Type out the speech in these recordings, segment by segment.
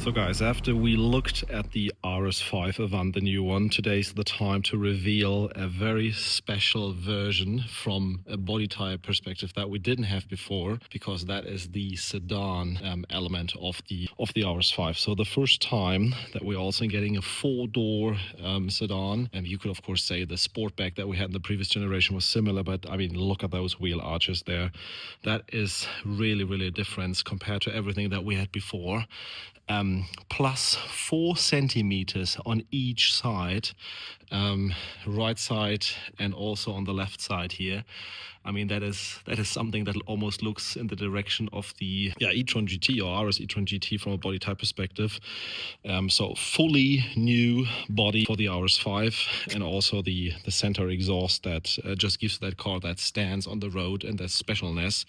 So guys, after we looked at the RS5 Avant, the new one, today's the time to reveal a very special version from a body type perspective that we didn't have before, because that is the sedan element of the RS5. So the first time that we're also getting a four-door sedan, and you could of course say the Sportback that we had in the previous generation was similar, but I mean, look at those wheel arches there. That is really a difference compared to everything that we had before. Plus 4 centimeters on each side, right side and also on the left side here. I mean, that is something that almost looks in the direction of the e-tron GT or RS e-tron GT from a body type perspective. So fully new body for the RS5, and also the center exhaust that just gives that car that stance on the road and that specialness,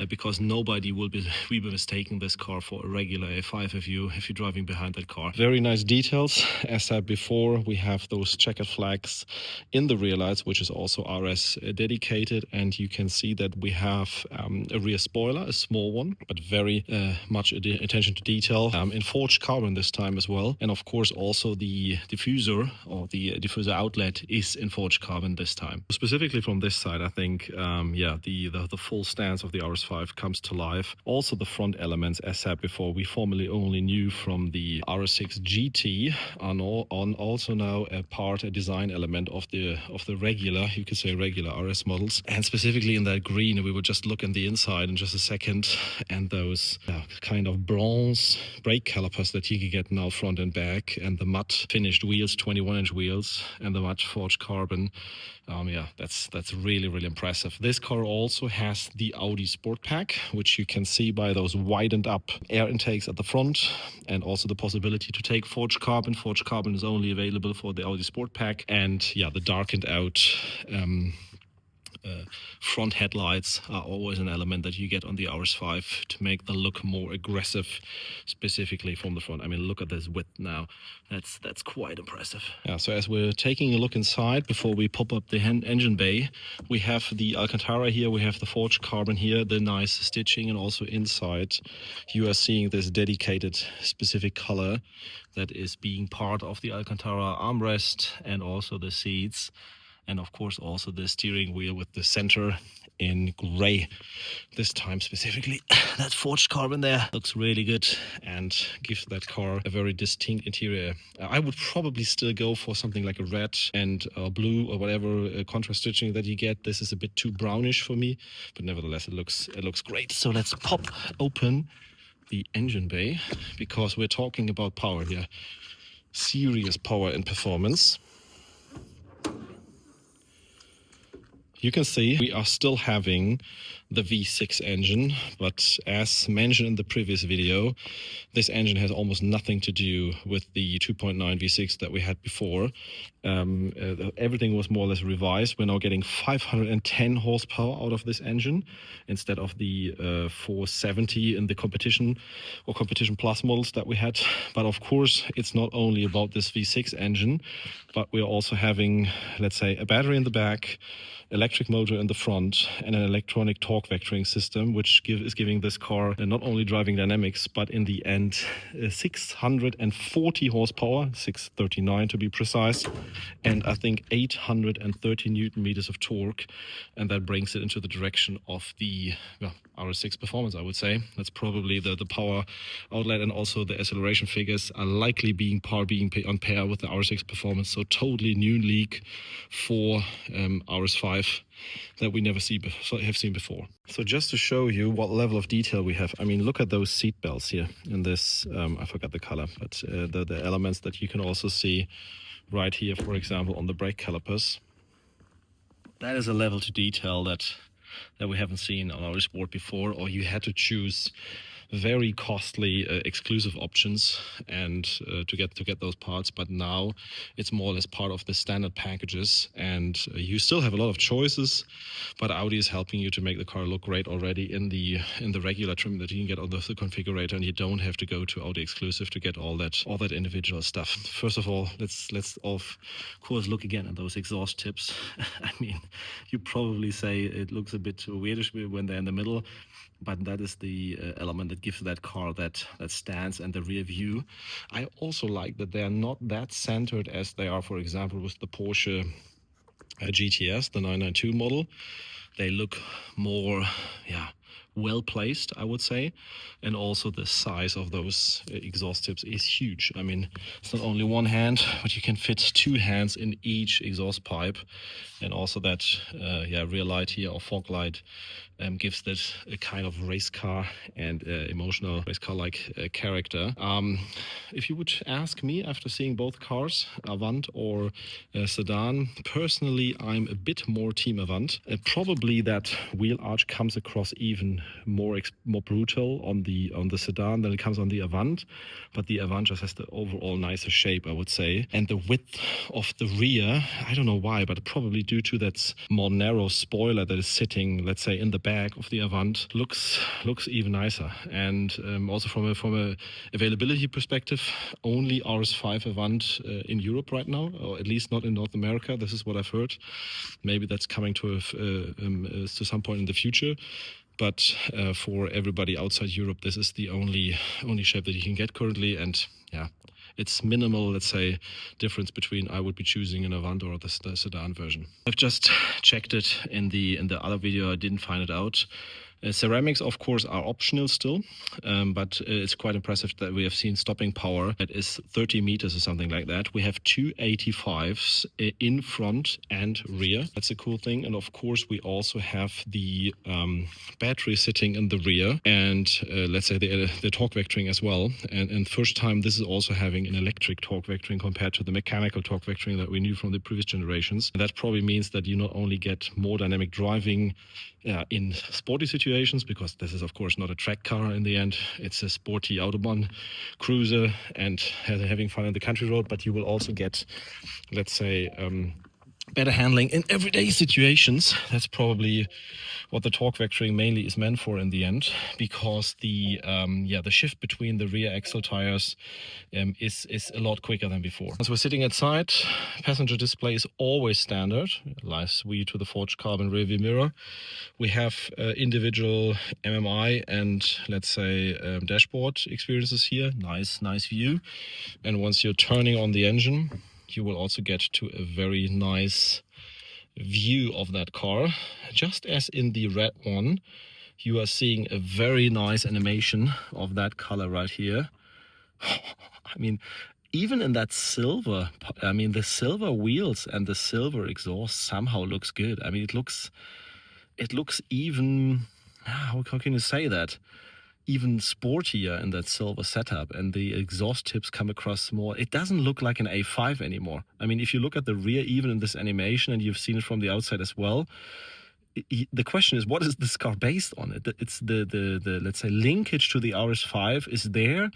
because nobody will be mistaking this car for a regular A5 if you're driving behind that car. Very nice details. As said before, we have those checkered flags in the rear lights, which is also RS dedicated, and you can see that we have a rear spoiler, a small one, but very much attention to detail, in forged carbon this time as well. And of course also the diffuser, or the diffuser outlet, is in forged carbon this time. Specifically from this side, I think the full stance of the RS5 comes to life. Also the front elements, as said before, we formerly only knew from the RS6 GT, are also now a design element of the regular, you could say regular RS models. And specifically in that green, we will just look in the inside in just a second, and those kind of bronze brake calipers that you can get now front and back, and the matte finished wheels, 21-inch wheels, and the matte forged carbon. That's really impressive. This car also has the Audi Sportback, which you can see by those widened up air intakes at the front, and also the possibility to take forged carbon. Forged carbon is only available for the Audi Sportback, and the darkened out front headlights are always an element that you get on the RS5 to make the look more aggressive, specifically from the front. I mean, look at this width now. That's quite impressive. So as we're taking a look inside, before we pop up the engine bay, we have the Alcantara here, we have the forged carbon here, the nice stitching, and also inside you are seeing this dedicated specific color that is being part of the Alcantara armrest and also the seats. And of course also the steering wheel with the center in gray. This time specifically, that forged carbon there looks really good and gives that car a very distinct interior. I would probably still go for something like a red and blue or whatever contrast stitching that you get. This is a bit too brownish for me, but nevertheless it looks great. So let's pop open the engine bay, because we're talking about power here. Serious power and performance. You can see we are still having the V6 engine, but as mentioned in the previous video, this engine has almost nothing to do with the 2.9 V6 that we had before. Everything was more or less revised. We're now getting 510 horsepower out of this engine instead of the 470 in the competition or competition plus models that we had. But of course, it's not only about this V6 engine, but we're also having, let's say, a battery in the back, electric motor in the front, and an electronic torque vectoring system, which is giving this car not only driving dynamics, but in the end 640 horsepower, 639 to be precise, and I think 830 newton meters of torque, and that brings it into the direction of the RS6 performance, I would say. That's probably the power outlet, and also the acceleration figures are likely being on pair with the RS6 performance. So totally new league for RS5 that we never have seen before. So just to show you what level of detail we have, I mean, look at those seat belts here in this, I forgot the color, but the elements that you can also see right here, for example, on the brake calipers. That is a level to detail that we haven't seen on our Sport before, or you had to choose very costly exclusive options and to get those parts. But now it's more or less part of the standard packages, and you still have a lot of choices, but Audi is helping you to make the car look great already in the regular trim that you can get on the configurator, and you don't have to go to Audi exclusive to get all that individual stuff. First of all, let's of course look again at those exhaust tips. I mean, you probably say it looks a bit too weirdish when they're in the middle. but that is the element that gives that car that stance and the rear view. I also like that they are not that centered as they are, for example, with the Porsche GTS, the 992 model. They look more, yeah, well placed, I would say. And also the size of those exhaust tips is huge. I mean, it's not only one hand, but you can fit two hands in each exhaust pipe. And also that rear light here, or fog light, gives that a kind of race car and emotional race car like character. If you would ask me, after seeing both cars, Avant or Sedan, personally I'm a bit more team Avant. Probably that wheel arch comes across even more brutal on the Sedan than it comes on the Avant, but the Avant just has the overall nicer shape, I would say. And the width of the rear, I don't know why, but probably due to that more narrow spoiler that is sitting, let's say, in the back of the Avant, looks even nicer. And also from a availability perspective, only RS5 Avant in Europe right now, or at least not in North America. This is what I've heard. Maybe that's coming to some point in the future. But for everybody outside Europe, this is the only shape that you can get currently. And yeah, it's minimal, let's say, difference between I would be choosing an Avant or the Sedan version. I've just checked it in the other video. I didn't find it out. Ceramics, of course, are optional still, but it's quite impressive that we have seen stopping power that is 30 meters or something like that. We have two 85s in front and rear. That's a cool thing. And of course, we also have the battery sitting in the rear, and let's say the torque vectoring as well. And first time this is also having an electric torque vectoring compared to the mechanical torque vectoring that we knew from the previous generations. And that probably means that you not only get more dynamic driving in sporty situations, because this is of course not a track car in the end, it's a sporty Autobahn cruiser and having fun in the country road, but you will also get, let's say, better handling in everyday situations. That's probably what the torque vectoring mainly is meant for in the end, because the shift between the rear axle tires is a lot quicker than before. As we're sitting outside, passenger display is always standard. Nice view to the forged carbon rear view mirror. We have individual MMI and, let's say, dashboard experiences here. Nice view. And once you're turning on the engine, you will also get to a very nice view of that car. Just as in the red one, you are seeing a very nice animation of that color right here. I mean, even in that silver, I mean, the silver wheels and the silver exhaust somehow looks good. I mean, it looks even, how can you say that? Even sportier in that silver setup, and the exhaust tips come across more. It doesn't look like an A5 anymore. I mean, if you look at the rear, even in this animation, and you've seen it from the outside as well, the question is, what is this car based on? It's the let's say, linkage to the RS5 is there,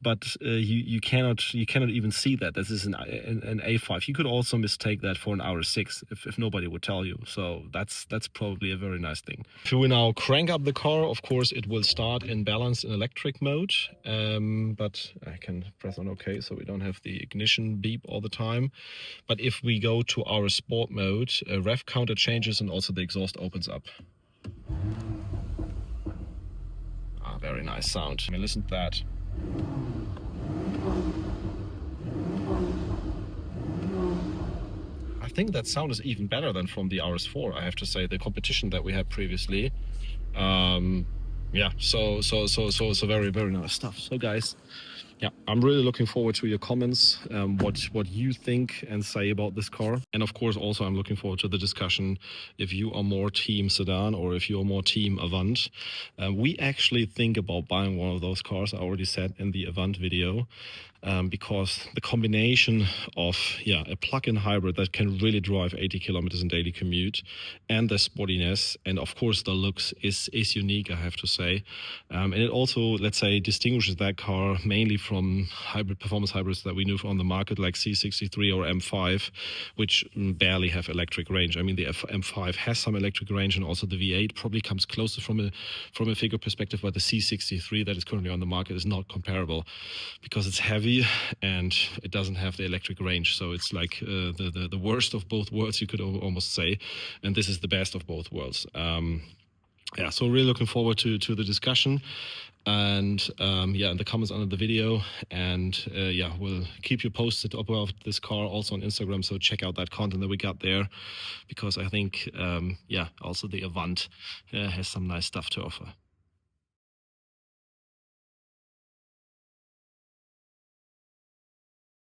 but you cannot even see that this is an A5. You could also mistake that for an RS6 if nobody would tell you. So that's probably a very nice thing. If we now crank up the car, of course it will start in balanced in electric mode, but I can press on OK so we don't have the ignition beep all the time. But if we go to our sport mode, rev counter changes and also the exhaust opens up. Very nice sound. I mean, listen to that. I think that sound is even better than from the RS4, I have to say, the competition that we had previously. Yeah, so very, very nice stuff. So guys, yeah, I'm really looking forward to your comments, what you think and say about this car. And of course, also I'm looking forward to the discussion if you are more team Sedan or if you're more team Avant. We actually think about buying one of those cars, I already said in the Avant video. Because the combination of a plug-in hybrid that can really drive 80 kilometers in daily commute, and the sportiness, and of course the looks is unique, I have to say. And it also, let's say, distinguishes that car mainly from performance hybrids that we knew on the market, like C63 or M5, which barely have electric range. I mean, the M5 has some electric range, and also the V8 probably comes closer from a figure perspective, but the C63 that is currently on the market is not comparable because it's heavy and it doesn't have the electric range. So it's like the worst of both worlds, you could almost say, and this is the best of both worlds. yeah, so really looking forward to the discussion, and yeah, in the comments under the video, and yeah, we'll keep you posted about this car also on Instagram. So check out that content that we got there, because I think yeah, also the Avant has some nice stuff to offer.